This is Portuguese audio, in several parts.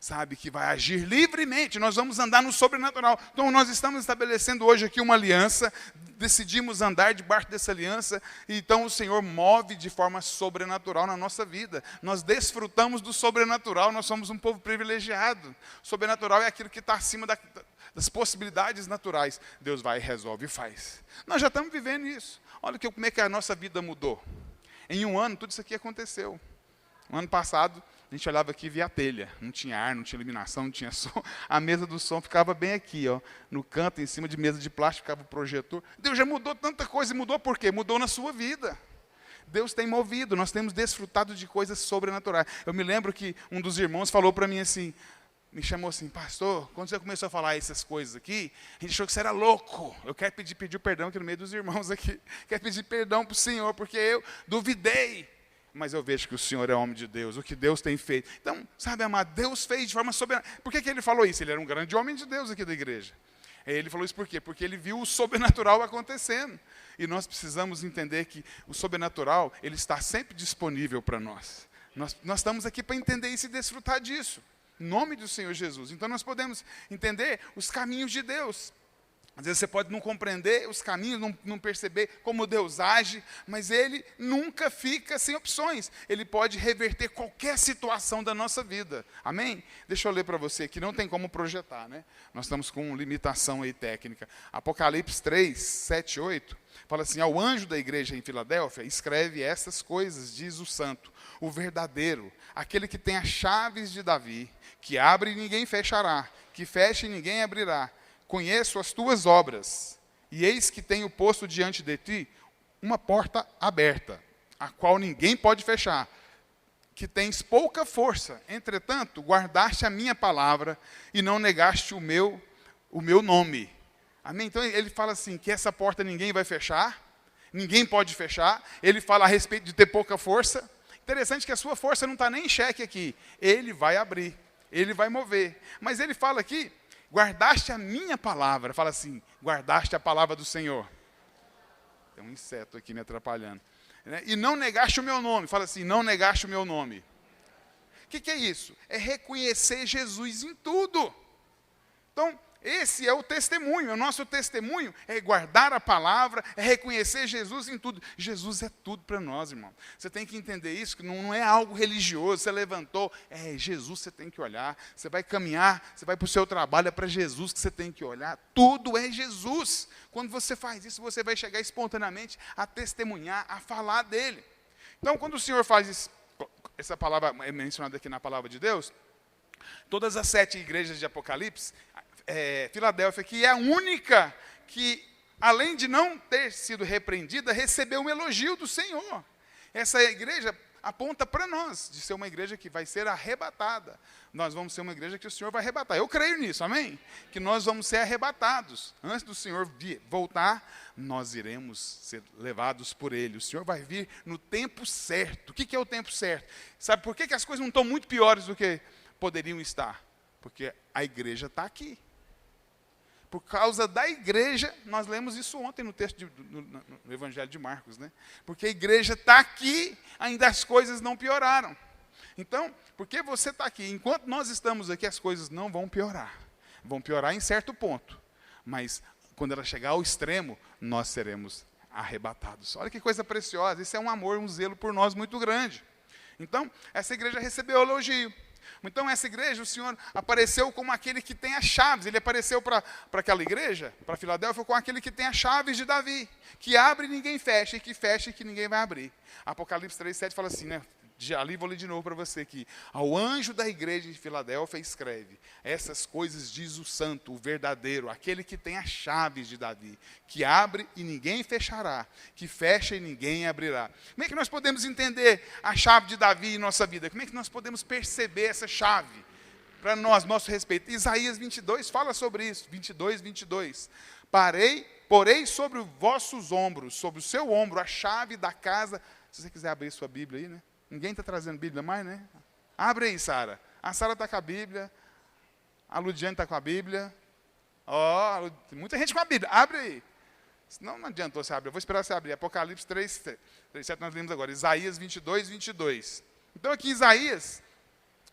sabe, que vai agir livremente. Nós vamos andar no sobrenatural. Então, nós estamos estabelecendo hoje aqui uma aliança, decidimos andar debaixo dessa aliança, e então o Senhor move de forma sobrenatural na nossa vida. Nós desfrutamos do sobrenatural, nós somos um povo privilegiado. Sobrenatural é aquilo que está acima das possibilidades naturais. Deus vai, resolve e faz. Nós já estamos vivendo isso. Olha como é que a nossa vida mudou. Em um ano, tudo isso aqui aconteceu. No ano passado, a gente olhava aqui e via a telha. Não tinha ar, não tinha iluminação, não tinha som. A mesa do som ficava bem aqui, ó, no canto, em cima de mesa de plástico, ficava o projetor. Deus já mudou tanta coisa. E mudou por quê? Mudou na sua vida. Deus tem movido. Nós temos desfrutado de coisas sobrenaturais. Eu me lembro que um dos irmãos falou para mim assim, me chamou assim, pastor, quando você começou a falar essas coisas aqui, a gente achou que você era louco. Eu quero pedir perdão aqui no meio dos irmãos aqui. Quero pedir perdão para o Senhor, porque eu duvidei. Mas eu vejo que o Senhor é homem de Deus, o que Deus tem feito. Então, sabe, amado, Deus fez de forma sobrenatural. Por que ele falou isso? Ele era um grande homem de Deus aqui da igreja. Ele falou isso por quê? Porque ele viu o sobrenatural acontecendo. E nós precisamos entender que o sobrenatural, ele está sempre disponível para nós. Nós estamos aqui para entender isso e desfrutar disso. Em nome do Senhor Jesus. Então nós podemos entender os caminhos de Deus. Às vezes você pode não compreender os caminhos, não perceber como Deus age, mas Ele nunca fica sem opções. Ele pode reverter qualquer situação da nossa vida. Amém? Deixa eu ler para você aqui, não tem como projetar, né? Nós estamos com limitação aí técnica. Apocalipse 3, 7, 8, fala assim, ao anjo da igreja em Filadélfia, escreve essas coisas, diz o santo, o verdadeiro, aquele que tem as chaves de Davi, que abre e ninguém fechará, que fecha e ninguém abrirá. Conheço as tuas obras, e eis que tenho posto diante de ti uma porta aberta, a qual ninguém pode fechar, que tens pouca força, entretanto, guardaste a minha palavra e não negaste o meu nome. Amém? Então ele fala assim, que essa porta ninguém vai fechar, ninguém pode fechar. Ele fala a respeito de ter pouca força. Interessante que a sua força não está nem em xeque aqui. Ele vai abrir, ele vai mover. Mas ele fala aqui, guardaste a minha palavra. Fala assim, guardaste a palavra do Senhor. Tem um inseto aqui me atrapalhando. E não negaste o meu nome. Fala assim, não negaste o meu nome. O que é isso? É reconhecer Jesus em tudo. Então, esse é o testemunho. O nosso testemunho é guardar a palavra, é reconhecer Jesus em tudo. Jesus é tudo para nós, irmão. Você tem que entender isso, que não é algo religioso. Você levantou, é Jesus você tem que olhar. Você vai caminhar, você vai para o seu trabalho, é para Jesus que você tem que olhar. Tudo é Jesus. Quando você faz isso, você vai chegar espontaneamente a testemunhar, a falar dele. Então, quando o Senhor faz isso, essa palavra é mencionada aqui na palavra de Deus, todas as 7 igrejas de Apocalipse, Filadélfia, que é a única que, além de não ter sido repreendida, recebeu um elogio do Senhor. Essa igreja aponta para nós, de ser uma igreja que vai ser arrebatada. Nós vamos ser uma igreja que o Senhor vai arrebatar. Eu creio nisso, amém? Que nós vamos ser arrebatados. Antes do Senhor voltar, nós iremos ser levados por Ele. O Senhor vai vir no tempo certo. O que é o tempo certo? Sabe por que as coisas não estão muito piores do que poderiam estar? Porque a igreja está aqui. Por causa da igreja, nós lemos isso ontem no texto no Evangelho de Marcos, né? Porque a igreja está aqui, ainda as coisas não pioraram. Então, porque você está aqui, enquanto nós estamos aqui, as coisas não vão piorar. Vão piorar em certo ponto. Mas, quando ela chegar ao extremo, nós seremos arrebatados. Olha que coisa preciosa, isso é um amor, um zelo por nós muito grande. Então, essa igreja recebeu elogio. Então, essa igreja, o Senhor apareceu como aquele que tem as chaves. Ele apareceu para aquela igreja, para Filadélfia, como aquele que tem as chaves de Davi, que abre e ninguém fecha, e que fecha e que ninguém vai abrir. Apocalipse 3,7 fala assim, né? Ali vou ler de novo para você aqui. Ao anjo da igreja de Filadélfia escreve, essas coisas diz o santo, o verdadeiro, aquele que tem as chaves de Davi, que abre e ninguém fechará, que fecha e ninguém abrirá. Como é que nós podemos entender a chave de Davi em nossa vida? Como é que nós podemos perceber essa chave para nós, nosso respeito? Isaías 22 fala sobre isso, 22. Porei sobre os vossos ombros, sobre o seu ombro, a chave da casa. Se você quiser abrir sua Bíblia aí, né? Ninguém está trazendo Bíblia mais, né? Abre aí, Sara. A Sara está com a Bíblia. A Ludiane está com a Bíblia. Tem muita gente com a Bíblia. Abre aí. Senão não adiantou você abrir. Eu vou esperar você abrir. Apocalipse 3:7 nós lemos agora. Isaías 22. Então aqui em Isaías,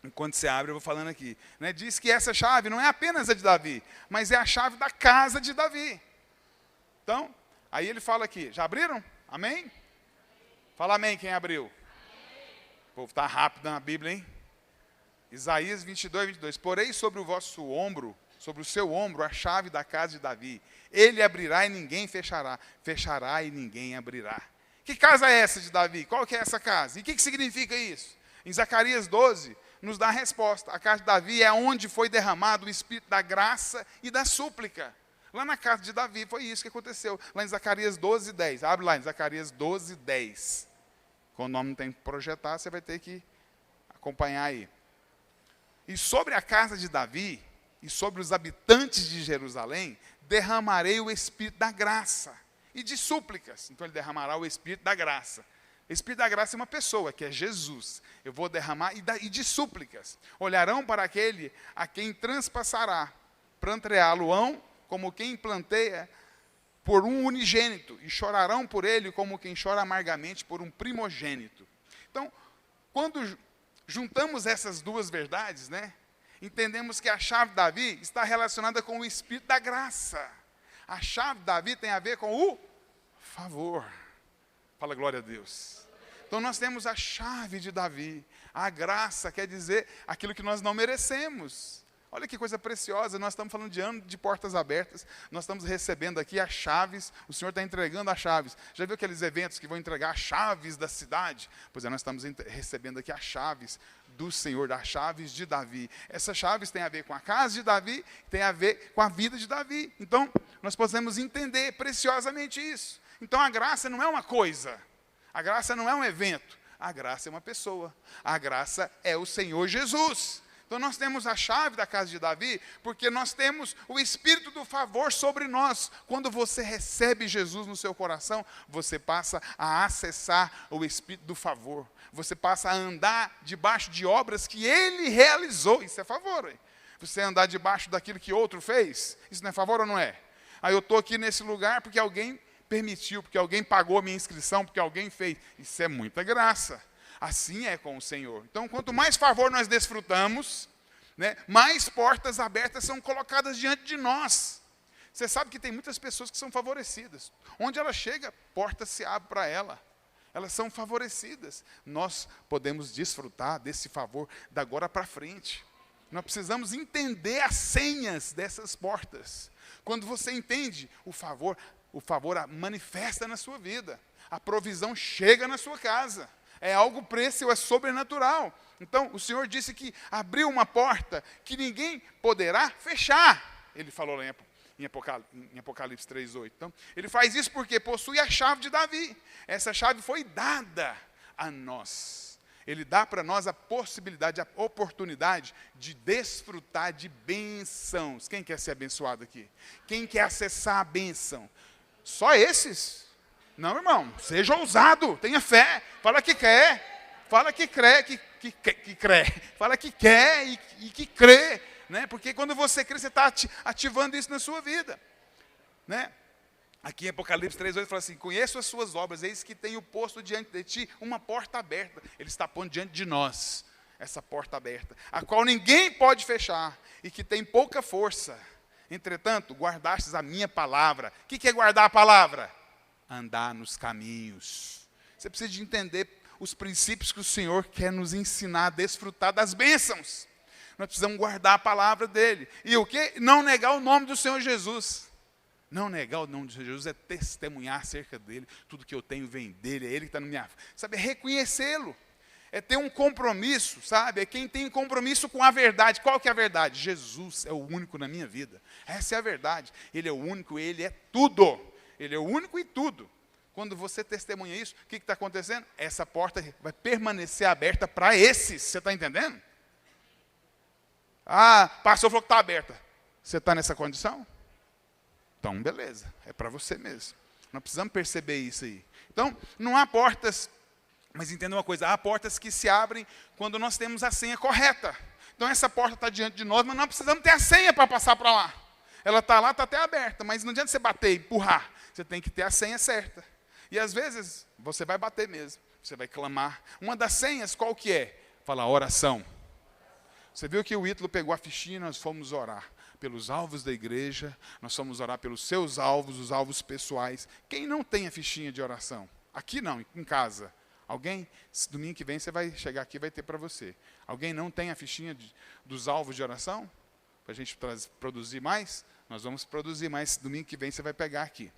Enquanto você abre, eu vou falando aqui. Né? Diz que essa chave não é apenas a de Davi, mas é a chave da casa de Davi. Então, aí ele fala aqui. Já abriram? Amém? Fala amém quem abriu. O povo está rápido na Bíblia, hein? Isaías 22, 22. Porém sobre o vosso ombro, sobre o seu ombro, a chave da casa de Davi. Ele abrirá e ninguém fechará. Fechará e ninguém abrirá. Que casa é essa de Davi? Qual que é essa casa? E o que significa isso? Em Zacarias 12, nos dá a resposta. A casa de Davi é onde foi derramado o Espírito da graça e da súplica. Lá na casa de Davi foi isso que aconteceu. Lá em Zacarias 12, 10. Abre lá em Zacarias 12, 10. Quando o nome não tem que projetar, você vai ter que acompanhar aí. E sobre a casa de Davi, e sobre os habitantes de Jerusalém, derramarei o Espírito da graça e de súplicas. Então ele derramará o Espírito da graça. O Espírito da graça é uma pessoa, que é Jesus. Eu vou derramar e de súplicas. Olharão para aquele a quem transpassará, planteá-lo-ão como quem planteia por um unigênito, e chorarão por ele como quem chora amargamente por um primogênito. Então, quando juntamos essas duas verdades, né, entendemos que a chave de Davi está relacionada com o Espírito da graça. A chave de Davi tem a ver com o favor. Fala glória a Deus. Então nós temos a chave de Davi. A graça quer dizer aquilo que nós não merecemos. Olha que coisa preciosa, nós estamos falando de ano de portas abertas, nós estamos recebendo aqui as chaves, o Senhor está entregando as chaves. Já viu aqueles eventos que vão entregar as chaves da cidade? Pois é, nós estamos recebendo aqui as chaves do Senhor, das chaves de Davi. Essas chaves têm a ver com a casa de Davi, têm a ver com a vida de Davi. Então, nós podemos entender preciosamente isso. Então, a graça não é uma coisa, a graça não é um evento, a graça é uma pessoa, a graça é o Senhor Jesus. Então nós temos a chave da casa de Davi, porque nós temos o Espírito do favor sobre nós. Quando você recebe Jesus no seu coração, você passa a acessar o Espírito do favor. Você passa a andar debaixo de obras que Ele realizou. Isso é favor, hein? Você andar debaixo daquilo que outro fez, isso não é favor ou não é? Aí eu estou aqui nesse lugar porque alguém permitiu, porque alguém pagou a minha inscrição, porque alguém fez. Isso é muita graça. Assim é com o Senhor. Então, quanto mais favor nós desfrutamos, né, mais portas abertas são colocadas diante de nós. Você sabe que tem muitas pessoas que são favorecidas. Onde ela chega, portas se abrem para ela. Elas são favorecidas. Nós podemos desfrutar desse favor da agora para frente. Nós precisamos entender as senhas dessas portas. Quando você entende o favor manifesta na sua vida. A provisão chega na sua casa. É algo precioso, é sobrenatural. Então, o Senhor disse que abriu uma porta que ninguém poderá fechar. Ele falou lá em Apocalipse 3:8. Então, ele faz isso porque possui a chave de Davi. Essa chave foi dada a nós. Ele dá para nós a possibilidade, a oportunidade de desfrutar de bênçãos. Quem quer ser abençoado aqui? Quem quer acessar a bênção? Só esses? Não, irmão, seja ousado, tenha fé, fala que quer, fala que crê, fala que quer e que crê, né? Porque quando você crê, você está ativando isso na sua vida, né? Aqui em Apocalipse 3:8 fala assim: conheço as suas obras, eis que tenho posto diante de ti uma porta aberta. Ele está pondo diante de nós essa porta aberta, a qual ninguém pode fechar e que tem pouca força. Entretanto, guardastes a minha palavra. O que é guardar a palavra? Andar nos caminhos. Você precisa de entender os princípios que o Senhor quer nos ensinar a desfrutar das bênçãos. Nós precisamos guardar a palavra dele. E o quê? Não negar o nome do Senhor Jesus. Não negar o nome de Jesus é testemunhar acerca dele. Tudo que eu tenho vem dele, é ele que está na minha... Sabe, é reconhecê-lo. É ter um compromisso, sabe? É quem tem compromisso com a verdade. Qual que é a verdade? Jesus é o único na minha vida. Essa é a verdade. Ele é o único, ele é tudo. Ele é o único e tudo. Quando você testemunha isso, o que está acontecendo? Essa porta vai permanecer aberta para esses. Você está entendendo? Ah, pastor falou que está aberta. Você está nessa condição? Então, beleza. É para você mesmo. Nós precisamos perceber isso aí. Então, não há portas... Mas entenda uma coisa, há portas que se abrem quando nós temos a senha correta. Então essa porta está diante de nós, mas nós precisamos ter a senha para passar para lá. Ela está lá, está até aberta, mas não adianta você bater e empurrar. Você tem que ter a senha certa. E às vezes, você vai bater mesmo, você vai clamar. Uma das senhas, qual que é? Fala, oração. Você viu que o Ítalo pegou a fichinha e nós fomos orar pelos alvos da igreja, nós fomos orar pelos seus alvos, os alvos pessoais. Quem não tem a fichinha de oração? Aqui não, em casa. Alguém? Domingo que vem você vai chegar aqui e vai ter para você. Alguém não tem a fichinha dos alvos de oração? Para a gente produzir mais? Nós vamos produzir mais. Domingo que vem você vai pegar aqui.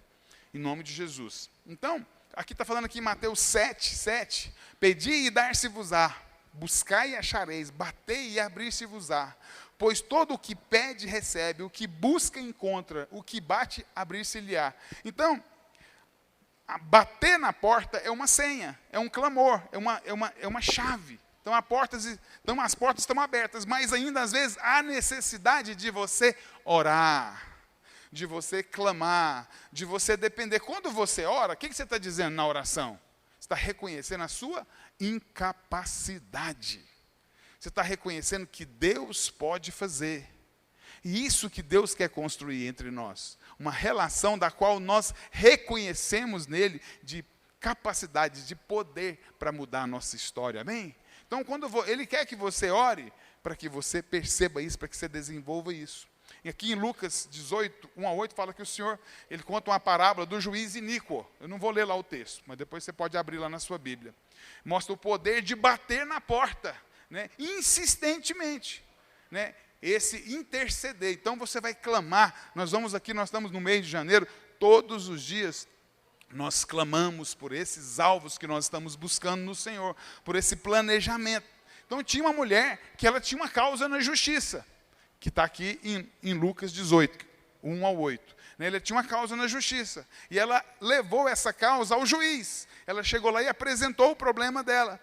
Em nome de Jesus. Então, aqui está falando aqui em Mateus 7. Pedi e dar-se-vos-á. Buscai e achareis. Batei e abrir-se-vos-á. Pois todo o que pede, recebe. O que busca, encontra. O que bate, abrir-se-lhe-á. Então, bater na porta é uma senha, é um clamor, é uma chave. Então, as portas estão abertas, mas ainda às vezes há necessidade de você orar, de você clamar, de você depender. Quando você ora, o que você está dizendo na oração? Você está reconhecendo a sua incapacidade. Você está reconhecendo que Deus pode fazer. E isso que Deus quer construir entre nós. Uma relação da qual nós reconhecemos nele de capacidade, de poder para mudar a nossa história. Amém? Então, ele quer que você ore para que você perceba isso, para que você desenvolva isso. E aqui em Lucas 18, 1-8, fala que o Senhor, ele conta uma parábola do juiz iníquo. Eu não vou ler lá o texto, mas depois você pode abrir lá na sua Bíblia. Mostra o poder de bater na porta, né, insistentemente, né, esse interceder. Então você vai clamar. Nós estamos no mês de janeiro, todos os dias nós clamamos por esses alvos que nós estamos buscando no Senhor, por esse planejamento. Então tinha uma mulher que ela tinha uma causa na justiça, que está aqui em Lucas 18, 1-8. Ela tinha uma causa na justiça, e ela levou essa causa ao juiz. Ela chegou lá e apresentou o problema dela.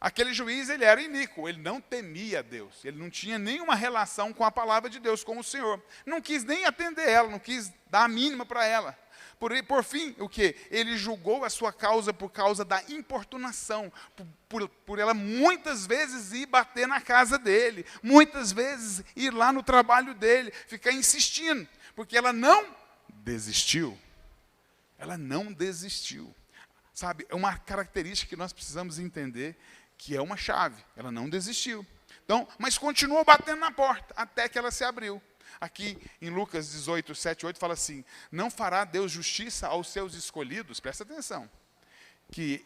Aquele juiz, ele era iníquo, ele não temia a Deus, ele não tinha nenhuma relação com a palavra de Deus, com o Senhor. Não quis nem atender ela, não quis dar a mínima para ela. Por fim, o quê? Ele julgou a sua causa por causa da importunação, por ela muitas vezes ir bater na casa dele, muitas vezes ir lá no trabalho dele, ficar insistindo, porque ela não desistiu. Ela não desistiu. Sabe, é uma característica que nós precisamos entender, que é uma chave. Ela não desistiu. Então, mas continuou batendo na porta, até que ela se abriu. Aqui em Lucas 18, 7-8, fala assim: não fará Deus justiça aos seus escolhidos, presta atenção, que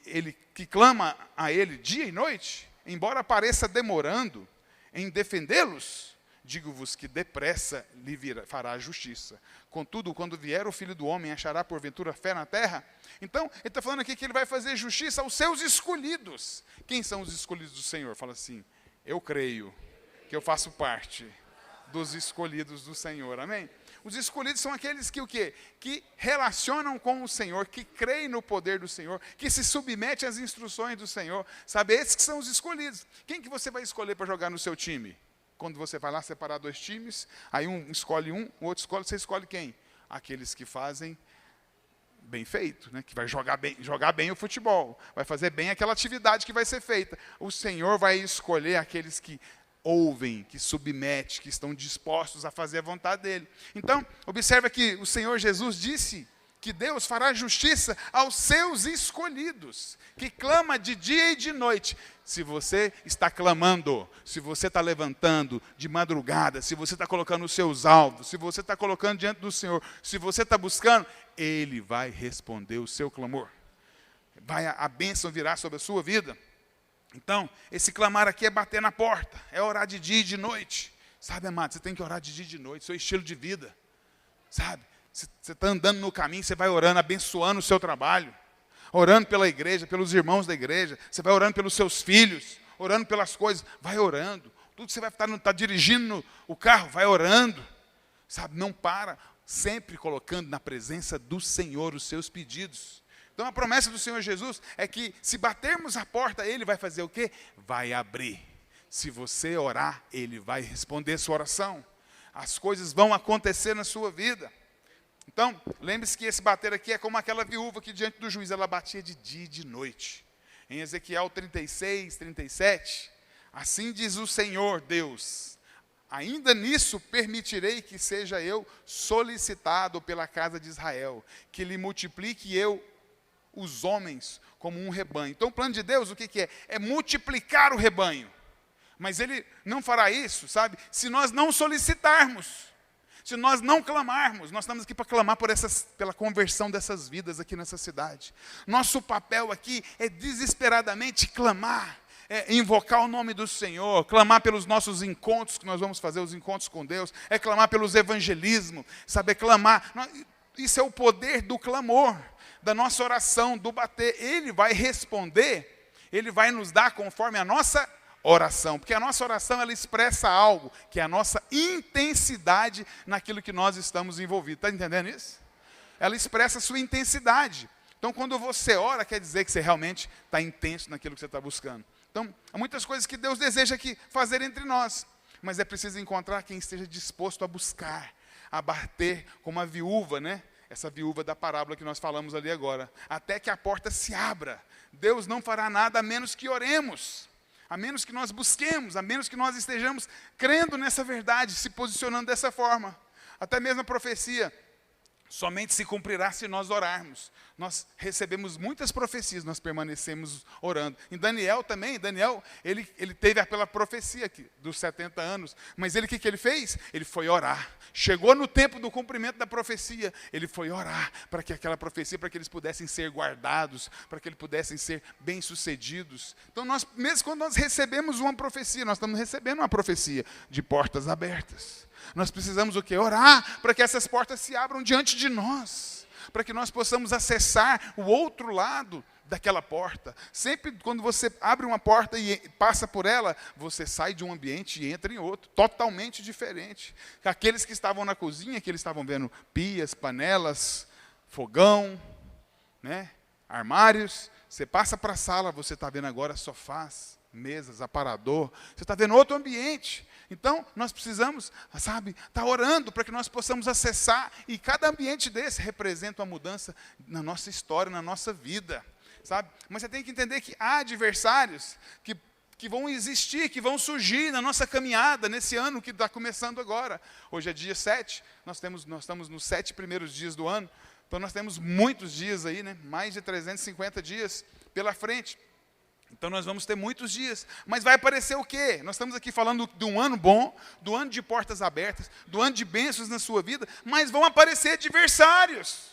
clama a ele dia e noite, embora pareça demorando em defendê-los, digo-vos que depressa lhe fará justiça. Contudo, quando vier o Filho do Homem, achará porventura fé na terra? Então, ele está falando aqui que ele vai fazer justiça aos seus escolhidos. Quem são os escolhidos do Senhor? Fala assim: eu creio que eu faço parte dos escolhidos do Senhor. Amém? Os escolhidos são aqueles que o quê? Que relacionam com o Senhor, que creem no poder do Senhor, que se submetem às instruções do Senhor. Sabe, esses que são os escolhidos. Quem que você vai escolher para jogar no seu time? Quando você vai lá separar dois times, aí um escolhe o outro escolhe, você escolhe quem? Aqueles que fazem bem feito, né? Que vai jogar bem o futebol, vai fazer bem aquela atividade que vai ser feita. O Senhor vai escolher aqueles que ouvem, que submetem, que estão dispostos a fazer a vontade dele. Então, observa que o Senhor Jesus disse que Deus fará justiça aos seus escolhidos, que clama de dia e de noite. Se você está clamando, se você está levantando de madrugada, se você está colocando os seus alvos, se você está colocando diante do Senhor, se você está buscando, Ele vai responder o seu clamor. A bênção virá sobre a sua vida. Então, esse clamar aqui é bater na porta, é orar de dia e de noite. Sabe, amado, você tem que orar de dia e de noite, seu estilo de vida. Sabe, você está andando no caminho, você vai orando, abençoando o seu trabalho, orando pela igreja, pelos irmãos da igreja, você vai orando pelos seus filhos, orando pelas coisas, vai orando. Tudo que você vai estar dirigindo o carro, vai orando. Sabe, não para, sempre colocando na presença do Senhor os seus pedidos. Então a promessa do Senhor Jesus é que se batermos a porta, Ele vai fazer o quê? Vai abrir. Se você orar, Ele vai responder sua oração. As coisas vão acontecer na sua vida. Então, lembre-se que esse bater aqui é como aquela viúva que diante do juiz, ela batia de dia e de noite. Em Ezequiel 36, 37, assim diz o Senhor Deus: ainda nisso permitirei que seja eu solicitado pela casa de Israel, que lhe multiplique eu os homens como um rebanho. Então o plano de Deus, o que é? É multiplicar o rebanho. Mas Ele não fará isso, sabe? Se nós não solicitarmos, se nós não clamarmos. Nós estamos aqui para clamar pela conversão dessas vidas aqui nessa cidade. Nosso papel aqui é desesperadamente clamar, é invocar o nome do Senhor, clamar pelos nossos encontros que nós vamos fazer, os encontros com Deus, é clamar pelos evangelismos, saber clamar. Isso é o poder do clamor, da nossa oração, do bater. Ele vai responder, Ele vai nos dar conforme a nossa oração, porque a nossa oração ela expressa algo, que é a nossa intensidade naquilo que nós estamos envolvidos. Está entendendo isso? Ela expressa a sua intensidade. Então, quando você ora, quer dizer que você realmente está intenso naquilo que você está buscando. Então, há muitas coisas que Deus deseja fazer entre nós, mas é preciso encontrar quem esteja disposto a buscar, a bater como a viúva, né? Essa viúva da parábola que nós falamos ali agora, até que a porta se abra. Deus não fará nada a menos que oremos, a menos que nós busquemos, a menos que nós estejamos crendo nessa verdade, se posicionando dessa forma. Até mesmo a profecia somente se cumprirá se nós orarmos. Nós recebemos muitas profecias, nós permanecemos orando. Em Daniel também, ele teve aquela profecia aqui, dos 70 anos. Mas ele, o que ele fez? Ele foi orar. Chegou no tempo do cumprimento da profecia, ele foi orar para que aquela profecia, para que eles pudessem ser guardados, para que eles pudessem ser bem-sucedidos. Então, mesmo quando nós recebemos uma profecia, nós estamos recebendo uma profecia de portas abertas. Nós precisamos o quê? Orar para que essas portas se abram diante de nós, para que nós possamos acessar o outro lado daquela porta. Sempre quando você abre uma porta e passa por ela, você sai de um ambiente e entra em outro, totalmente diferente. Aqueles que estavam na cozinha, que eles estavam vendo pias, panelas, fogão, né, armários, você passa para a sala, você está vendo agora sofás, mesas, aparador, você está vendo outro ambiente. Então, nós precisamos, estar orando para que nós possamos acessar, e cada ambiente desse representa uma mudança na nossa história, na nossa vida, sabe? Mas você tem que entender que há adversários que vão existir, que vão surgir na nossa caminhada, nesse ano que está começando agora. Hoje é dia 7, nós estamos nos 7 primeiros dias do ano, então nós temos muitos dias aí, né? Mais de 350 dias pela frente. Então nós vamos ter muitos dias, mas vai aparecer o quê? Nós estamos aqui falando de um ano bom, do ano de portas abertas, do ano de bênçãos na sua vida, mas vão aparecer adversários,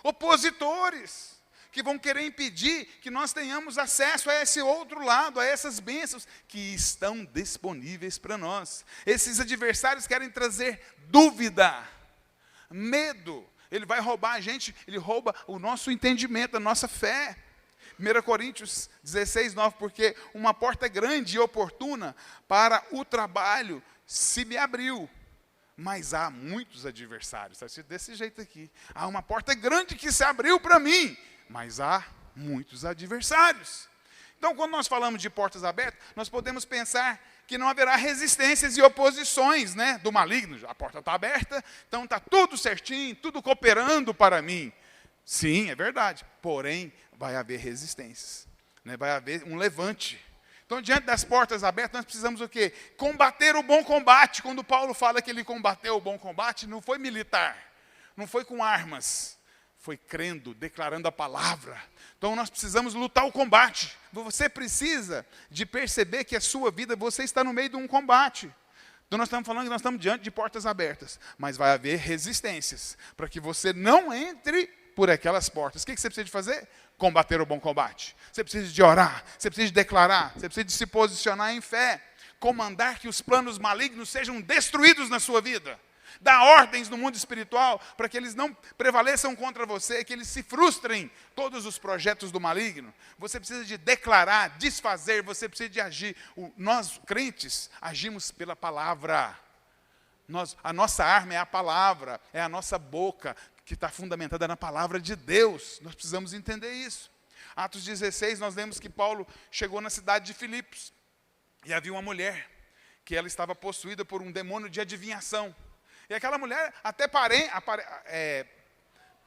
opositores, que vão querer impedir que nós tenhamos acesso a esse outro lado, a essas bênçãos que estão disponíveis para nós. Esses adversários querem trazer dúvida, medo. Ele vai roubar a gente, ele rouba o nosso entendimento, a nossa fé. 1 Coríntios 16, 9, porque uma porta grande e oportuna para o trabalho se me abriu, mas há muitos adversários. Está desse jeito aqui. Há uma porta grande que se abriu para mim, mas há muitos adversários. Então, quando nós falamos de portas abertas, nós podemos pensar que não haverá resistências e oposições, né, do maligno. A porta está aberta, então está tudo certinho, tudo cooperando para mim. Sim, é verdade, porém vai haver resistências, né? Vai haver um levante. Então, diante das portas abertas, nós precisamos o quê? Combater o bom combate. Quando Paulo fala que ele combateu o bom combate, não foi militar, não foi com armas, foi crendo, declarando a palavra. Então, nós precisamos lutar o combate. Você precisa de perceber que a sua vida, você está no meio de um combate. Então, nós estamos falando que nós estamos diante de portas abertas, mas vai haver resistências, para que você não entre por aquelas portas. O que você precisa de fazer? Combater o bom combate. Você precisa de orar, você precisa de declarar, você precisa de se posicionar em fé, comandar que os planos malignos sejam destruídos na sua vida, dar ordens no mundo espiritual para que eles não prevaleçam contra você, que eles se frustrem todos os projetos do maligno. Você precisa de declarar, desfazer, você precisa de agir. Nós, crentes, agimos pela palavra. A nossa arma é a palavra, é a nossa boca, que está fundamentada na palavra de Deus. Nós precisamos entender isso. Atos 16, nós lemos que Paulo chegou na cidade de Filipos, e havia uma mulher, que ela estava possuída por um demônio de adivinhação. E aquela mulher, até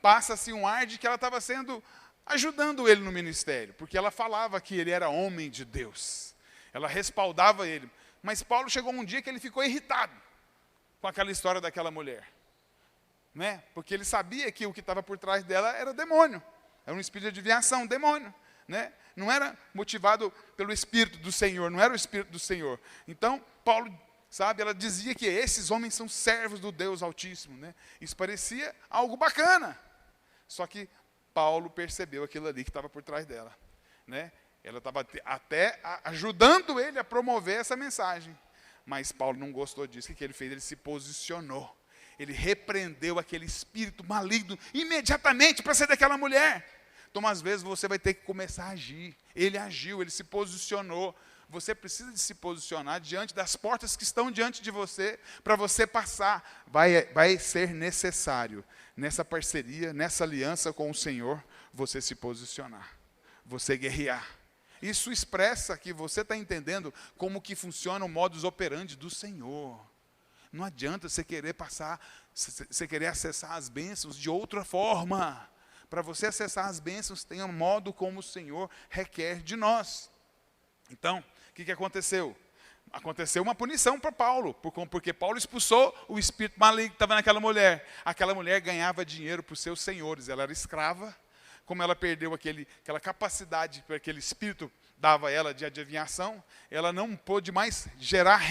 passa-se um ar de que ela estava ajudando ele no ministério, porque ela falava que ele era homem de Deus. Ela respaldava ele. Mas Paulo chegou um dia que ele ficou irritado com aquela história daquela mulher. Né? Porque ele sabia que o que estava por trás dela era demônio, era um espírito de adivinhação, demônio. né? Não era motivado pelo Espírito do Senhor, não era o Espírito do Senhor. Então, Paulo, sabe, ela dizia que esses homens são servos do Deus Altíssimo, né? Isso parecia algo bacana. Só que Paulo percebeu aquilo ali que estava por trás dela, né? Ela estava até ajudando ele a promover essa mensagem. Mas Paulo não gostou disso. O que ele fez? Ele se posicionou. Ele repreendeu aquele espírito maligno imediatamente para sair daquela mulher. Então, às vezes, você vai ter que começar a agir. Ele agiu, ele se posicionou. Você precisa de se posicionar diante das portas que estão diante de você, para você passar. Vai ser necessário, nessa parceria, nessa aliança com o Senhor, você se posicionar, você guerrear. Isso expressa que você está entendendo como que funciona o modus operandi do Senhor. Não adianta você querer passar, você querer acessar as bênçãos de outra forma. Para você acessar as bênçãos, tem um modo como o Senhor requer de nós. Então, o que aconteceu? Aconteceu uma punição para Paulo, porque Paulo expulsou o espírito maligno que estava naquela mulher. Aquela mulher ganhava dinheiro para os seus senhores, ela era escrava. Como ela perdeu aquela capacidade que aquele espírito dava a ela de adivinhação, ela não pôde mais gerar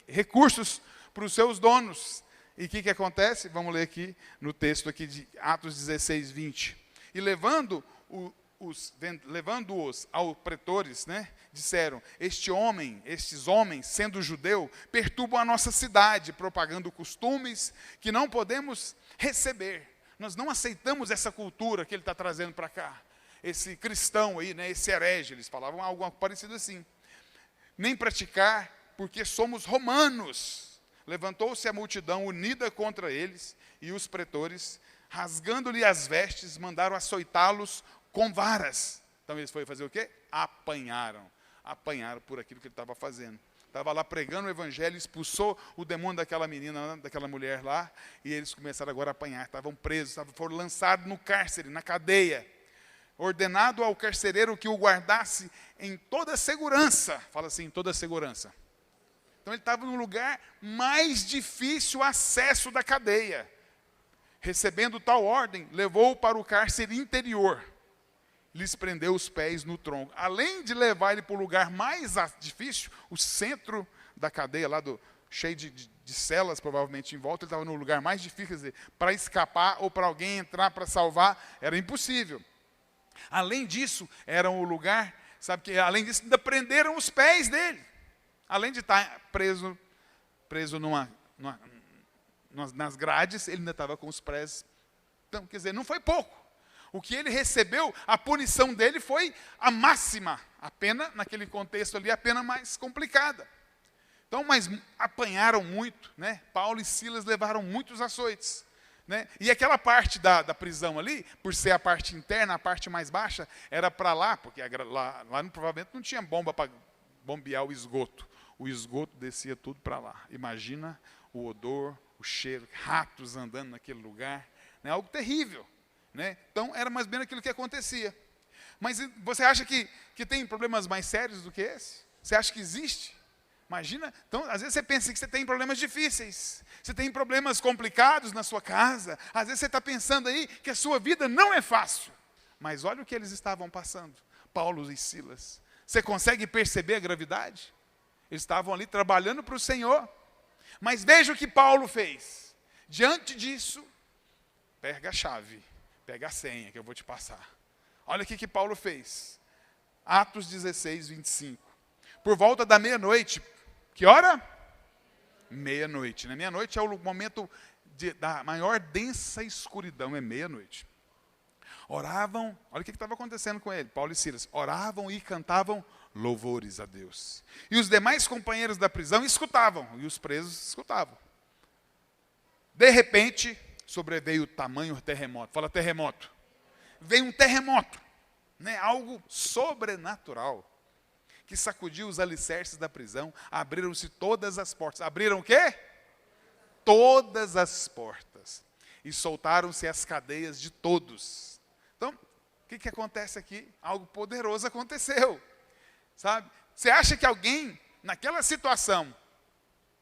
recursos para os seus donos. E o que acontece? Vamos ler aqui no texto aqui de Atos 16, 20. E levando-os aos pretores, né, disseram, estes homens, sendo judeu, perturbam a nossa cidade, propagando costumes que não podemos receber. Nós não aceitamos essa cultura que ele está trazendo para cá. Esse cristão aí, né, esse herege, eles falavam algo parecido assim. Nem praticar, porque somos romanos. Levantou-se a multidão unida contra eles, e os pretores, rasgando-lhe as vestes, mandaram açoitá-los com varas. Então eles foram fazer o quê? Apanharam por aquilo que ele estava fazendo. Estava lá pregando o evangelho, expulsou o demônio daquela menina, daquela mulher lá, e eles começaram agora a apanhar, estavam presos, foram lançados no cárcere, na cadeia. Ordenado ao carcereiro que o guardasse em toda segurança. Fala assim, em toda segurança. Então ele estava no lugar mais difícil acesso da cadeia. Recebendo tal ordem, levou-o para o cárcere interior. Lhes prendeu os pés no tronco. Além de levar ele para o lugar mais difícil, o centro da cadeia, lá cheio de celas, provavelmente em volta, ele estava no lugar mais difícil, quer dizer, para escapar ou para alguém entrar para salvar, era impossível. Além disso, era um lugar, sabe que além disso, ainda prenderam os pés dele. Além de estar preso nas grades, ele ainda estava com os pés. Então, quer dizer, não foi pouco. O que ele recebeu, a punição dele foi a máxima. A pena, naquele contexto ali, a pena mais complicada. Então, mas apanharam muito, né? Paulo e Silas levaram muitos açoites. Né? E aquela parte da prisão ali, por ser a parte interna, a parte mais baixa, era para lá, porque lá provavelmente não tinha bomba para bombear o esgoto. O esgoto descia tudo para lá. Imagina o odor, o cheiro, ratos andando naquele lugar. Né? Algo terrível. Né? Então, era mais ou menos aquilo que acontecia. Mas você acha que tem problemas mais sérios do que esse? Você acha que existe? Imagina. Então, às vezes você pensa que você tem problemas difíceis. Você tem problemas complicados na sua casa. Às vezes você está pensando aí que a sua vida não é fácil. Mas olha o que eles estavam passando. Paulo e Silas. Você consegue perceber a gravidade? Eles estavam ali trabalhando para o Senhor. Mas veja o que Paulo fez. Diante disso, pega a chave, pega a senha que eu vou te passar. Olha o que Paulo fez. Atos 16, 25. Por volta da meia-noite. Que hora? Meia-noite. Né? Meia-noite é o momento da maior densa escuridão, é meia-noite. Oravam, olha o que estava acontecendo com ele, Paulo e Silas. Oravam e cantavam louvores a Deus. E os demais companheiros da prisão escutavam, e os presos escutavam. De repente, sobreveio o tamanho terremoto. Fala terremoto. Veio um terremoto, né? Algo sobrenatural, que sacudiu os alicerces da prisão, abriram-se todas as portas. Abriram o quê? Todas as portas. E soltaram-se as cadeias de todos. Então, o que acontece aqui? Algo poderoso aconteceu. Sabe? Você acha que alguém, naquela situação,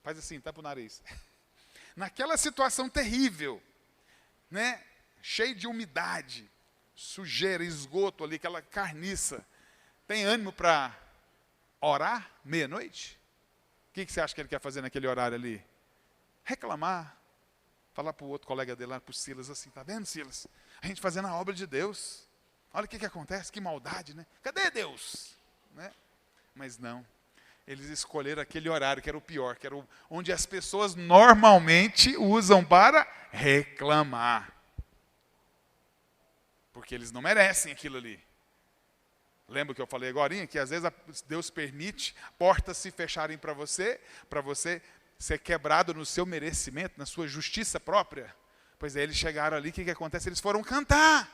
faz assim, tampa o nariz. Naquela situação terrível, né? Cheio de umidade, sujeira, esgoto ali, aquela carniça, tem ânimo para orar meia-noite? O que você acha que ele quer fazer naquele horário ali? Reclamar. Falar para o outro colega dele lá, para o Silas, assim, tá vendo, Silas? A gente fazendo a obra de Deus. Olha o que acontece, que maldade, né? Cadê Deus? Né? Mas não. Eles escolheram aquele horário que era o pior, que era onde as pessoas normalmente usam para reclamar. Porque eles não merecem aquilo ali. Lembra que eu falei agora? Que às vezes Deus permite portas se fecharem para você ser quebrado no seu merecimento, na sua justiça própria. Pois é, eles chegaram ali, o que acontece? Eles foram cantar.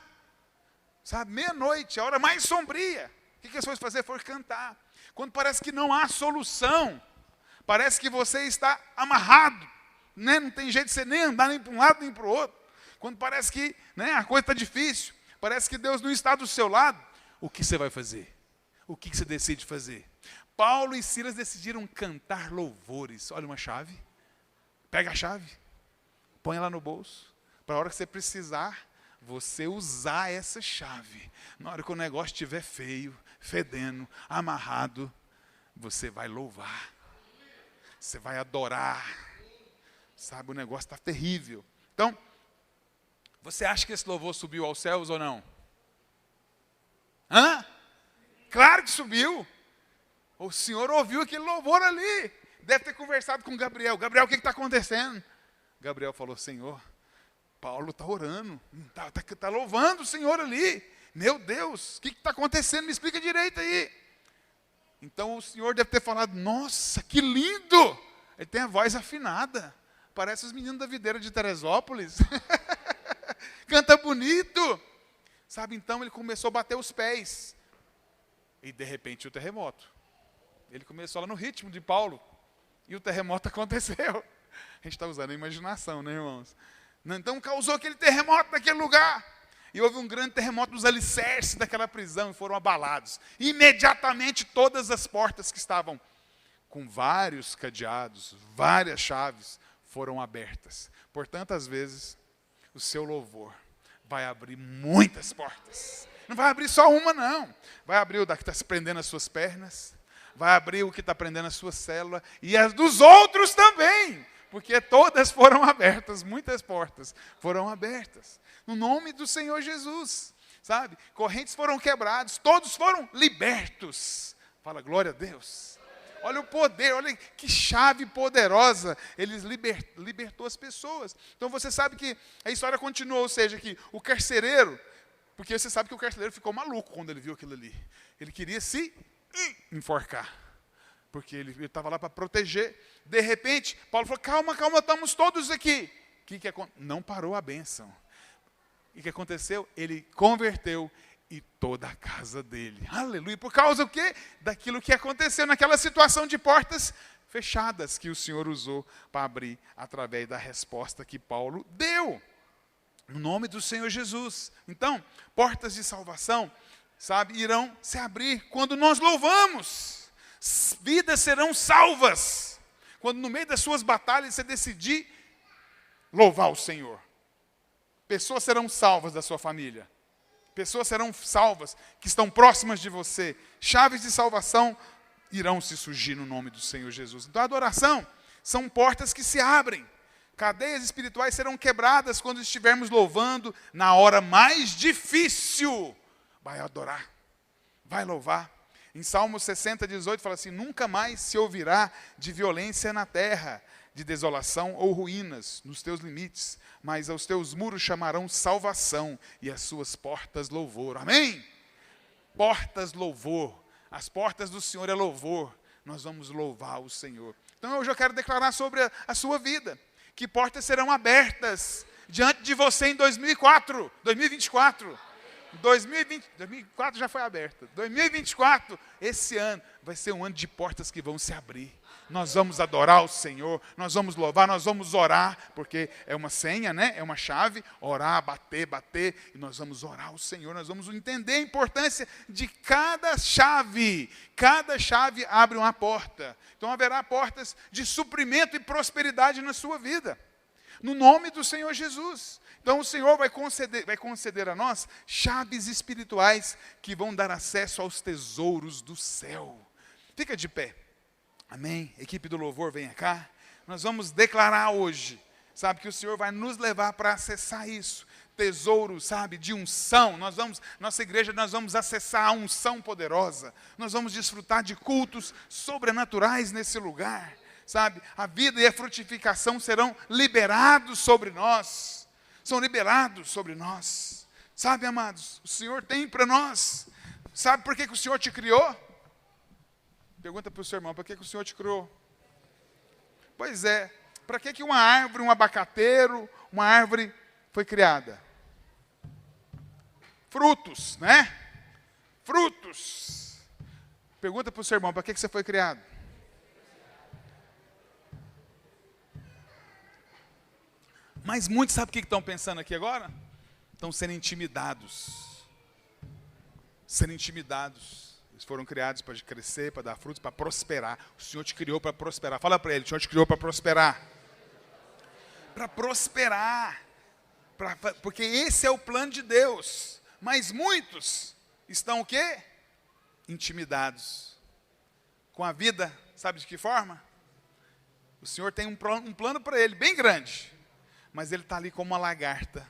Sabe, meia-noite, a hora mais sombria. O que eles foram fazer? Foram cantar. Quando parece que não há solução, parece que você está amarrado, né? Não tem jeito de você nem andar nem para um lado nem para o outro. Quando parece que, né, a coisa está difícil, parece que Deus não está do seu lado, o que você vai fazer? O que você decide fazer? Paulo e Silas decidiram cantar louvores. Olha uma chave, pega a chave, põe ela no bolso, para a hora que você precisar, você usar essa chave. Na hora que o negócio estiver feio, fedendo, amarrado, você vai louvar. Você vai adorar. Sabe, o negócio está terrível. Então, você acha que esse louvor subiu aos céus ou não? Hã? Claro que subiu. O Senhor ouviu aquele louvor ali. Deve ter conversado com Gabriel. Gabriel, o que está acontecendo? Gabriel falou, Senhor, Paulo está orando, está louvando o Senhor ali. Meu Deus, o que está acontecendo? Me explica direito aí. Então o Senhor deve ter falado, nossa, que lindo. Ele tem a voz afinada. Parece os meninos da videira de Teresópolis. Canta bonito. Sabe, então ele começou a bater os pés. E de repente o terremoto. Ele começou lá no ritmo de Paulo. E o terremoto aconteceu. A gente está usando a imaginação, né, irmãos? Então causou aquele terremoto naquele lugar. E houve um grande terremoto nos alicerces daquela prisão e foram abalados. Imediatamente todas as portas que estavam com vários cadeados, várias chaves, foram abertas. Portanto, às vezes, o seu louvor vai abrir muitas portas. Não vai abrir só uma, não. Vai abrir o da que está se prendendo as suas pernas. Vai abrir o que está prendendo a sua célula. E as dos outros também. Porque todas foram abertas, muitas portas foram abertas. No nome do Senhor Jesus, sabe? Correntes foram quebradas, todos foram libertos. Fala, glória a Deus. Olha o poder, olha que chave poderosa. Ele libertou as pessoas. Então você sabe que a história continuou, ou seja, que o carcereiro, porque você sabe que o carcereiro ficou maluco quando ele viu aquilo ali. Ele queria se enforcar. Porque ele estava lá para proteger. De repente, Paulo falou, calma, estamos todos aqui. Que não parou a bênção. E o que aconteceu? Ele converteu e toda a casa dele. Aleluia. Por causa do quê? Daquilo que aconteceu naquela situação de portas fechadas que o Senhor usou para abrir através da resposta que Paulo deu. No nome do Senhor Jesus. Então, portas de salvação, sabe, irão se abrir quando nós louvamos. Vidas serão salvas. Quando no meio das suas batalhas você decidir louvar o Senhor. Pessoas serão salvas da sua família. Pessoas serão salvas que estão próximas de você. Chaves de salvação irão se surgir no nome do Senhor Jesus. Então a adoração são portas que se abrem. Cadeias espirituais serão quebradas quando estivermos louvando na hora mais difícil. Vai adorar. Vai louvar. Em Salmo 60, 18, fala assim, nunca mais se ouvirá de violência na terra, de desolação ou ruínas nos teus limites, mas aos teus muros chamarão salvação e as suas portas louvor. Amém? Portas louvor. As portas do Senhor é louvor. Nós vamos louvar o Senhor. Então eu já quero declarar sobre a sua vida, que portas serão abertas diante de você em 2024. 2024 já foi aberta. 2024, esse ano, vai ser um ano de portas que vão se abrir. Nós vamos adorar o Senhor, nós vamos louvar, nós vamos orar, porque é uma senha, né? É uma chave, orar, bater, e nós vamos orar ao Senhor, nós vamos entender a importância de cada chave. Cada chave abre uma porta. Então haverá portas de suprimento e prosperidade na sua vida. No nome do Senhor Jesus. Então o Senhor vai conceder a nós chaves espirituais que vão dar acesso aos tesouros do céu. Fica de pé. Amém? Equipe do louvor, venha cá. Nós vamos declarar hoje, sabe, que o Senhor vai nos levar para acessar isso. Tesouro, sabe, de unção. Nossa igreja, nós vamos acessar a unção poderosa. Nós vamos desfrutar de cultos sobrenaturais nesse lugar. Sabe, a vida e a frutificação serão liberados sobre nós. São liberados sobre nós. Sabe, amados, o Senhor tem para nós. Sabe por que o Senhor te criou? Pergunta para o seu irmão, por que o Senhor te criou? Pois é, para que uma árvore, um abacateiro, uma árvore foi criada? Frutos, né? Frutos. Pergunta para o seu irmão, para que você foi criado? Mas muitos sabem o que estão pensando aqui agora? Estão sendo intimidados. Sendo intimidados. Eles foram criados para crescer, para dar frutos, para prosperar. O Senhor te criou para prosperar. Fala para ele, o Senhor te criou para prosperar. Para prosperar. Porque esse é o plano de Deus. Mas muitos estão o quê? Intimidados. Com a vida, sabe de que forma? O Senhor tem um plano para ele, bem grande. Mas ele está ali como uma lagarta.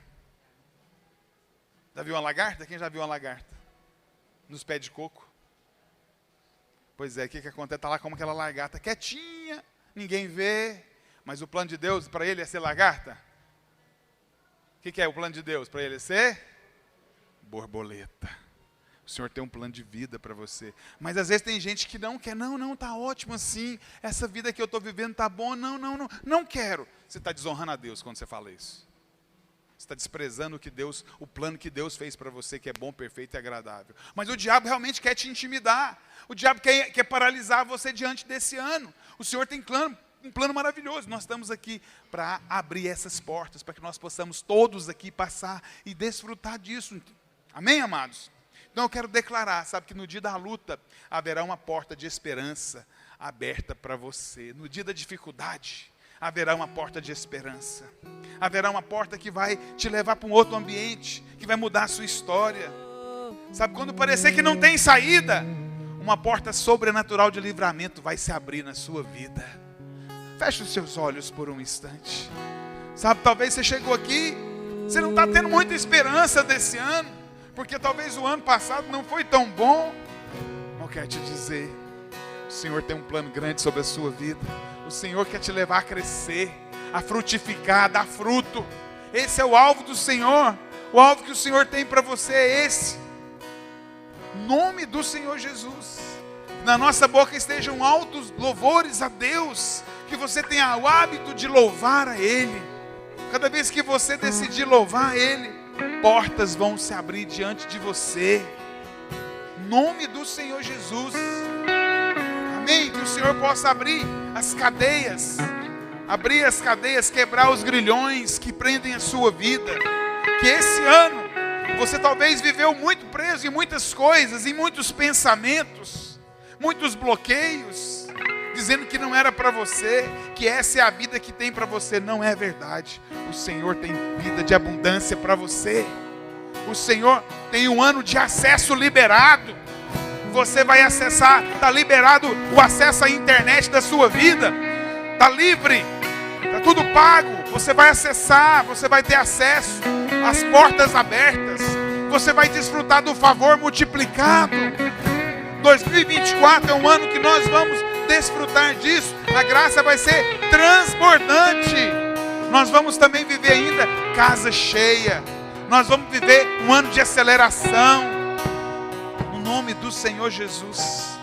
Já viu uma lagarta? Quem já viu uma lagarta? Nos pés de coco. Pois é, o que acontece? Está lá como aquela lagarta, quietinha, ninguém vê. Mas o plano de Deus para ele é ser lagarta? O que é o plano de Deus para ele? É ser borboleta. O Senhor tem um plano de vida para você. Mas às vezes tem gente que não quer. Não, está ótimo assim. Essa vida que eu estou vivendo está bom. Não quero. Você está desonrando a Deus quando você fala isso. Você está desprezando o plano que Deus fez para você, que é bom, perfeito e agradável. Mas o diabo realmente quer te intimidar. O diabo quer paralisar você diante desse ano. O Senhor tem um plano maravilhoso. Nós estamos aqui para abrir essas portas, para que nós possamos todos aqui passar e desfrutar disso. Amém, amados? Então eu quero declarar, sabe, que no dia da luta haverá uma porta de esperança aberta para você. No dia da dificuldade haverá uma porta de esperança. Haverá uma porta que vai te levar para um outro ambiente, que vai mudar a sua história. Sabe, quando parecer que não tem saída, uma porta sobrenatural de livramento vai se abrir na sua vida. Feche os seus olhos por um instante. Sabe, talvez você chegou aqui, você não está tendo muita esperança desse ano, porque talvez o ano passado não foi tão bom. Eu quero te dizer, o Senhor tem um plano grande sobre a sua vida. O Senhor quer te levar a crescer, a frutificar, a dar fruto. Esse é o alvo do Senhor. O alvo que o Senhor tem para você é esse. Nome do Senhor Jesus. Na nossa boca estejam altos louvores a Deus. Que você tenha o hábito de louvar a Ele. Cada vez que você decidir louvar a Ele, portas vão se abrir diante de você. Nome do Senhor Jesus. Amém? Que o Senhor possa abrir as cadeias. Abrir as cadeias, quebrar os grilhões que prendem a sua vida. Que esse ano, você talvez viveu muito preso em muitas coisas, em muitos pensamentos, muitos bloqueios, dizendo que não era para você, que essa é a vida que tem para você. Não é verdade. O Senhor tem vida de abundância para você. O Senhor tem um ano de acesso liberado. Você vai acessar, está liberado o acesso à internet da sua vida. Está livre, está tudo pago. Você vai acessar, você vai ter acesso às portas abertas. Você vai desfrutar do favor multiplicado. 2024 é um ano que nós vamos desfrutar disso. A graça vai ser transbordante. Nós vamos também viver ainda casa cheia. Nós vamos viver um ano de aceleração. No nome do Senhor Jesus.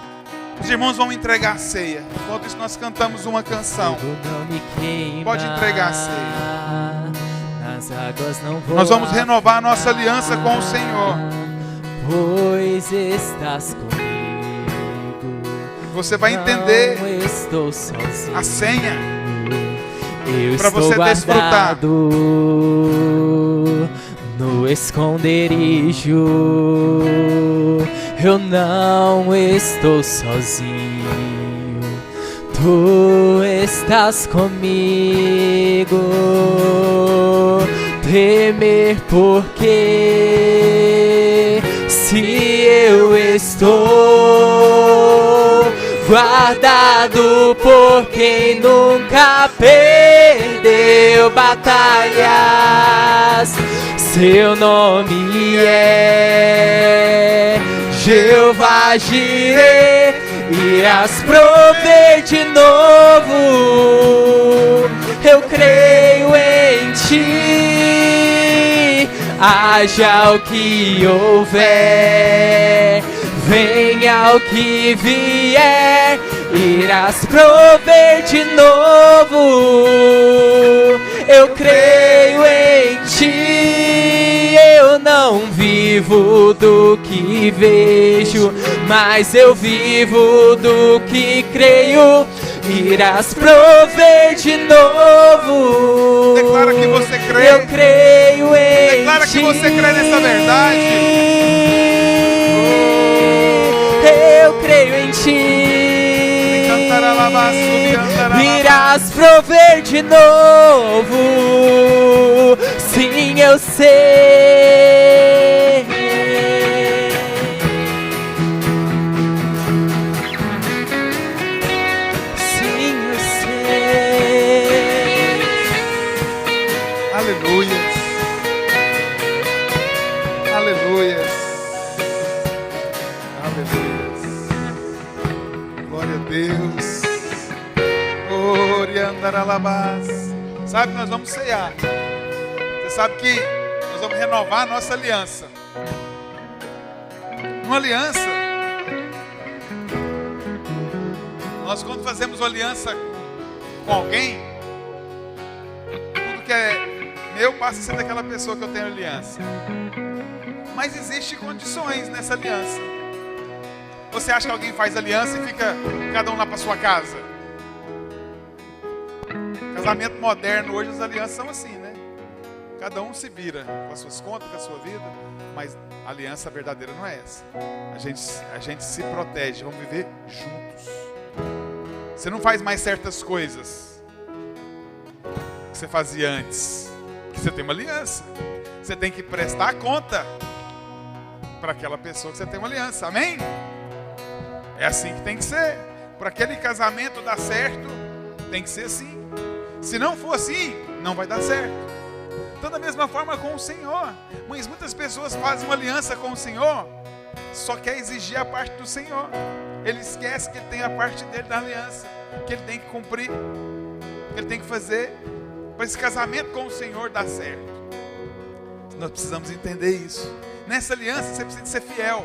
Os irmãos vão entregar a ceia. Enquanto isso nós cantamos uma canção. Pode entregar a ceia. Nós vamos renovar a nossa aliança com o Senhor. Pois estás comigo. Você vai entender a senha para você desfrutar. No esconderijo, eu não estou sozinho. Tu estás comigo, temer porque se eu estou guardado por quem nunca perdeu batalhas, seu nome é Jeová Jireh, irás prover de novo. Eu creio em ti, haja o que houver, venha o que vier, irás prover de novo. Eu creio em ti, eu não vivo do que vejo, mas eu vivo do que creio, irás prover de novo. Declara que você crê. Eu creio em Declara ti. que você crê nessa verdade. Eu creio em ti, irás prover de novo. Sim, eu sei. Sim, eu sei. Aleluias. Aleluias. Aleluias. Glória a Deus. Oriandaralabás. Sabe que nós vamos ceiar. Você sabe que nós vamos renovar a nossa aliança. Uma aliança. Nós quando fazemos uma aliança com alguém, tudo que é meu passa a ser daquela pessoa que eu tenho aliança. Mas existem condições nessa aliança. Você acha que alguém faz aliança e fica cada um lá para sua casa? Casamento moderno hoje, as alianças são assim, né? Cada um se vira com as suas contas, com a sua vida. Mas a aliança verdadeira não é essa. A gente se protege, vamos viver juntos. Você não faz mais certas coisas que você fazia antes, que você tem uma aliança. Você tem que prestar conta para aquela pessoa que você tem uma aliança, amém? É assim que tem que ser. Para aquele casamento dar certo, tem que ser assim. Se não for assim, não vai dar certo. Então da mesma forma com o Senhor. Mas muitas pessoas fazem uma aliança com o Senhor, só quer exigir a parte do Senhor. Ele esquece que ele tem a parte dele da aliança, que ele tem que cumprir, que ele tem que fazer para esse casamento com o Senhor dar certo. Nós precisamos entender isso. Nessa aliança você precisa de ser fiel,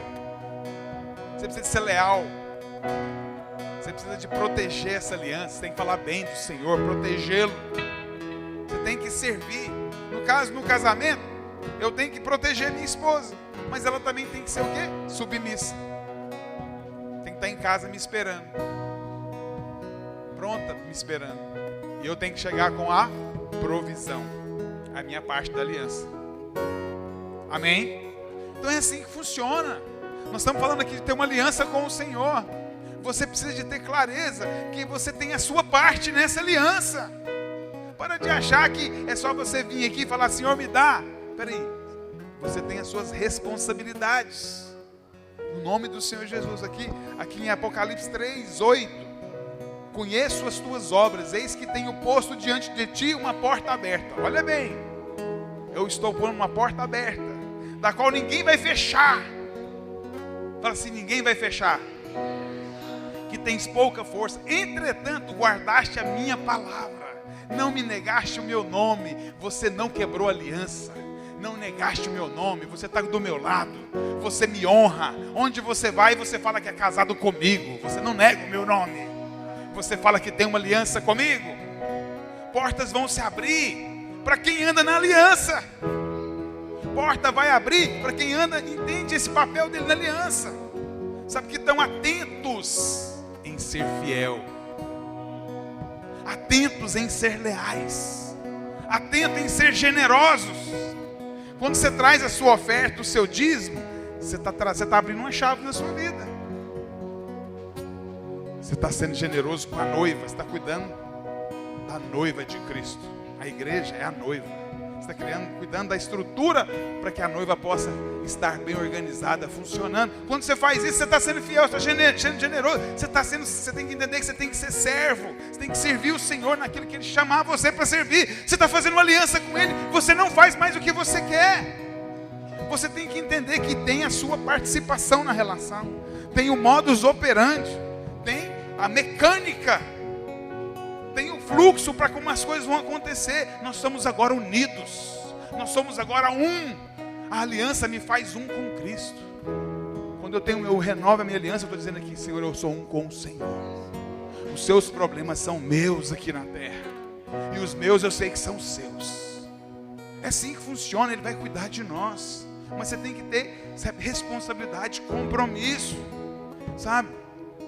você precisa de ser leal, você precisa de proteger essa aliança. Você tem que falar bem do Senhor, protegê-lo. Você tem que servir. No caso, no casamento, eu tenho que proteger minha esposa, mas ela também tem que ser o quê? Submissa. Tem que estar em casa me esperando, pronta me esperando. E eu tenho que chegar com a provisão, a minha parte da aliança. Amém? Então é assim que funciona. Nós estamos falando aqui de ter uma aliança com o Senhor. Você precisa de ter clareza que você tem a sua parte nessa aliança. Para de achar que é só você vir aqui e falar, Senhor, me dá. Peraí, você tem as suas responsabilidades. No nome do Senhor Jesus, aqui em Apocalipse 3:8. Conheço as tuas obras, eis que tenho posto diante de ti uma porta aberta. Olha bem, eu estou pondo uma porta aberta, da qual ninguém vai fechar. Fala assim, ninguém vai fechar. Que tens pouca força, entretanto guardaste a minha palavra, não me negaste o meu nome. Você não quebrou a aliança, não negaste o meu nome, você está do meu lado, você me honra. Onde você vai, você fala que é casado comigo, você não nega o meu nome, você fala que tem uma aliança comigo. Portas vão se abrir para quem anda na aliança. Porta vai abrir para quem anda, entende esse papel dele na aliança. Sabe que estão atentos em ser fiel, atentos em ser leais, atentos em ser generosos. Quando você traz a sua oferta, o seu dízimo, você está abrindo uma chave na sua vida. Você está sendo generoso com a noiva, você está cuidando da noiva de Cristo. A igreja é a noiva. Você está cuidando da estrutura para que a noiva possa estar bem organizada, funcionando. Quando você faz isso, você está sendo fiel, você está sendo generoso. Você tem que entender que você tem que ser servo. Você tem que servir o Senhor naquilo que Ele chamar você para servir. Você está fazendo uma aliança com Ele. Você não faz mais o que você quer. Você tem que entender que tem a sua participação na relação. Tem o modus operandi. Tem a mecânica. Tem o fluxo para como as coisas vão acontecer. Nós somos agora unidos. Nós somos agora um. A aliança me faz um com Cristo. Quando eu renovo a minha aliança, eu estou dizendo aqui, Senhor, eu sou um com o Senhor. Os seus problemas são meus aqui na terra. E os meus eu sei que são seus. É assim que funciona, Ele vai cuidar de nós. Mas você tem que ter, sabe, responsabilidade, compromisso. Sabe?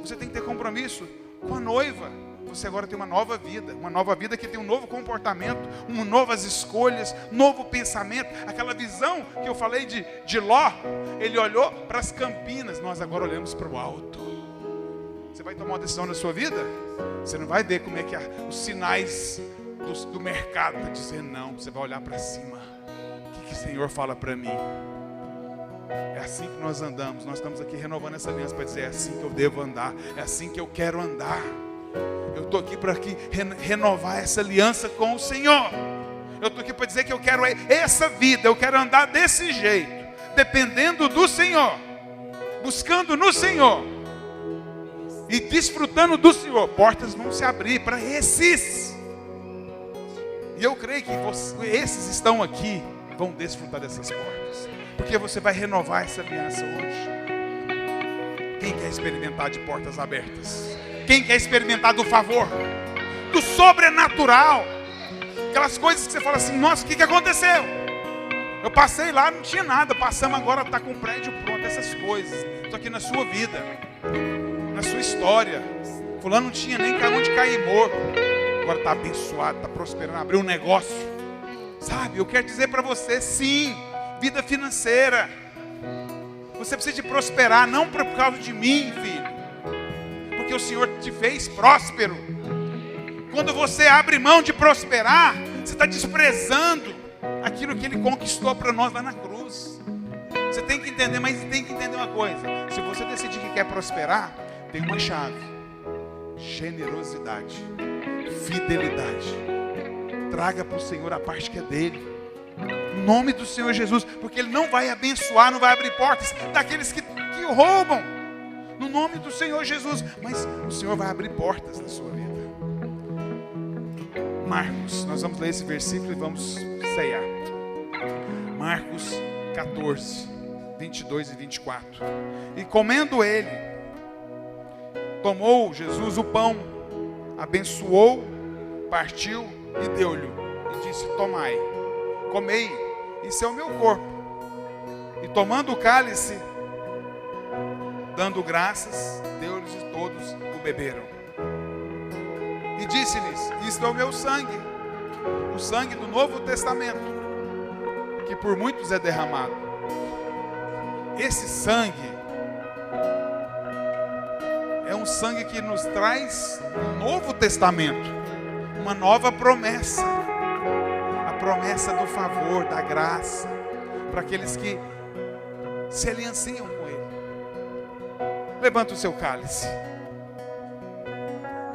Você tem que ter compromisso com a noiva. Você agora tem uma nova vida que tem um novo comportamento, novas escolhas, novo pensamento. Aquela visão que eu falei de Ló, ele olhou para as campinas, nós agora olhamos para o alto. Você vai tomar uma decisão na sua vida? Você não vai ver como é que os sinais do mercado estão dizendo, não. Você vai olhar para cima. O que o Senhor fala para mim? É assim que nós andamos. Nós estamos aqui renovando essa aliança para dizer, é assim que eu devo andar, é assim que eu quero andar. Eu estou aqui para renovar essa aliança com o Senhor. Eu estou aqui para dizer que eu quero essa vida, eu quero andar desse jeito, dependendo do Senhor, buscando no Senhor e desfrutando do Senhor. Portas vão se abrir para esses. E eu creio que esses estão aqui, vão desfrutar dessas portas, porque você vai renovar essa aliança hoje. Quem quer experimentar de portas abertas? Quem quer experimentar do favor, do sobrenatural? Aquelas coisas que você fala assim, nossa, o que aconteceu? Eu passei lá, não tinha nada, passamos agora, está com o prédio pronto. Essas coisas, estou aqui na sua vida, na sua história. Fulano não tinha nem onde cair morto, agora está abençoado, está prosperando, abriu um negócio. Sabe, eu quero dizer para você, sim, vida financeira. Você precisa de prosperar, não por causa de mim, filho, porque o Senhor te fez próspero. Quando você abre mão de prosperar, você está desprezando aquilo que Ele conquistou para nós lá na cruz. Você tem que entender, mas tem que entender uma coisa. Se você decidir que quer prosperar, tem uma chave: generosidade, fidelidade. Traga para o Senhor a parte que é dele, em nome do Senhor Jesus, porque Ele não vai abençoar, não vai abrir portas daqueles que o roubam, no nome do Senhor Jesus. Mas o Senhor vai abrir portas na sua vida. Marcos, nós vamos ler esse versículo e vamos ceiar. Marcos 14, 22 e 24. E comendo ele, tomou Jesus o pão, abençoou, partiu e deu-lhe, e disse: tomai, comei, isso é o meu corpo. E tomando o cálice, dando graças, deu-lhes e todos o beberam. E disse-lhes: isto é o meu sangue, o sangue do Novo Testamento, que por muitos é derramado. Esse sangue é um sangue que nos traz um Novo Testamento, uma nova promessa, a promessa do favor, da graça, para aqueles que se alianciam com Ele. Levanta o seu cálice.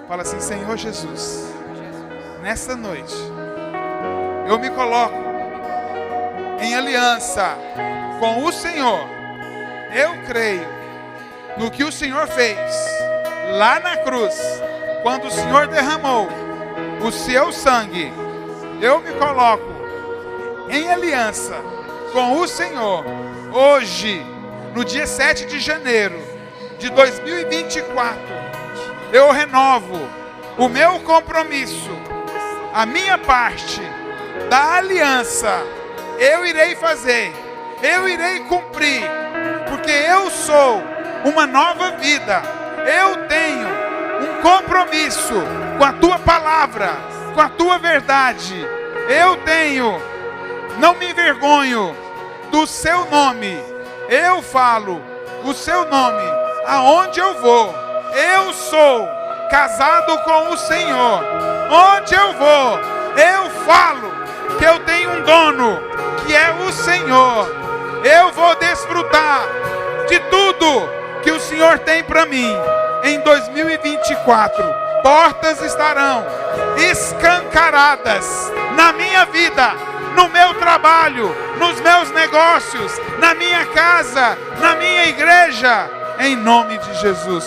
Fala assim: Senhor Jesus, nessa noite eu me coloco em aliança com o Senhor. Eu creio no que o Senhor fez lá na cruz, quando o Senhor derramou o seu sangue. Eu me coloco em aliança com o Senhor hoje, no dia 7 de janeiro de 2024. Eu renovo o meu compromisso, a minha parte da aliança. Eu irei fazer, eu irei cumprir, porque eu sou uma nova vida. Eu tenho um compromisso com a tua palavra, com a tua verdade. Eu tenho, não me envergonho do seu nome. Eu falo o seu nome aonde eu vou. Eu sou casado com o Senhor. Onde eu vou, eu falo que eu tenho um dono, que é o Senhor. Eu vou desfrutar de tudo que o Senhor tem para mim em 2024. Portas estarão escancaradas na minha vida, no meu trabalho, nos meus negócios, na minha casa, na minha igreja, em nome de Jesus.